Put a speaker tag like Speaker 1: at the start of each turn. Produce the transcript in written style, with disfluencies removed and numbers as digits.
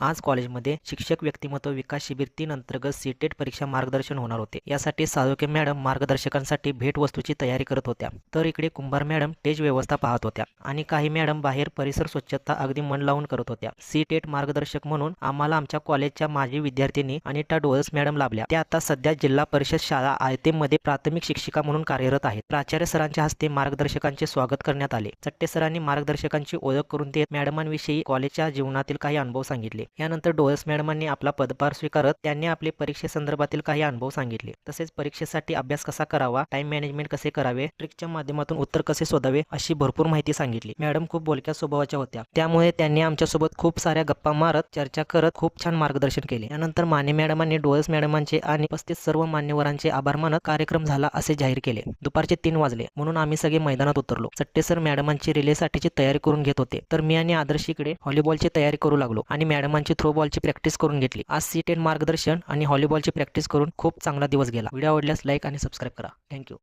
Speaker 1: आज कॉलेजमध्ये शिक्षक व्यक्तिमत्व विकास शिबिर 3 अंतर्गत सीटेट परीक्षा मार्गदर्शन होणार होते। यासाठी साळुंखे मॅडम मार्गदर्शकांसाठी भेटवस्तूची तयारी करत होत्या, तर इकडे कुंभार मॅडम स्टेज व्यवस्था पाहत होत्या आणि काही मॅडम बाहेर परिसर स्वच्छता अगदी मन लावून करत होत्या। सीटेट मार्गदर्शक म्हणून आम्हाला आमच्या कॉलेजच्या माजी विद्यार्थिनी अनिता डोळस मॅडम लाभल्या। त्या आता सध्या जिल्हा परिषद शाळा आयतेमध्ये प्राथमिक शिक्षिका म्हणून कार्यरत आहेत। प्राचार्य सरांच्या हस्ते मार्गदर्शकांचे स्वागत करण्यात आले। चट्टे सरांनी मार्गदर्शकांची ओळख करून देत मॅडमांविषयी कॉलेजच्या जीवनातील काही अनुभव सांगितले। यानंतर डोळस मॅडमांनी आपला पदभार स्वीकारत त्यांनी आपले परीक्षेसंदर्भातील काही अनुभव सांगितले। तसेच परीक्षेसाठी अभ्यास कसा करावा, टाइम मॅनेजमेंट कसे करावे, ट्रिकच्या माध्यमातून उत्तर कसे शोधावे अशी भरपूर माहिती सांगितली। मॅडम खूप बोलक्या स्वभावाच्या होत्या, त्यामुळे त्यांनी आमच्यासोबत खूप साऱ्या गप्पा मारत चर्चा करत खूप छान मार्गदर्शन केले। यानंतर माने मॅडमांनी डोळस मॅडमांचे आणि उपस्थित सर्व मान्यवरांचे आभार मानत कार्यक्रम झाला असे जाहीर केले। दुपारचे 3 वाजले म्हणून आम्ही सगळे मैदानात उतरलो। चट्टे सर मॅडमांची रिलेसाठीची तयारी करून घेत होते, तर मी आणि आदर्श इकडे व्हॉलीबॉलची तयारी करू लागलो आणि मॅडमांची थ्रो बॉलची प्रॅक्टिस करून घेतली। आज सीटेट मार्गदर्शन आणि व्हॉलीबॉलची प्रॅक्टिस करून खूप चांगला दिवस गेला। व्हिडिओ आवडल्यास लाईक आणि सबस्क्राईब करा। थँक्यू।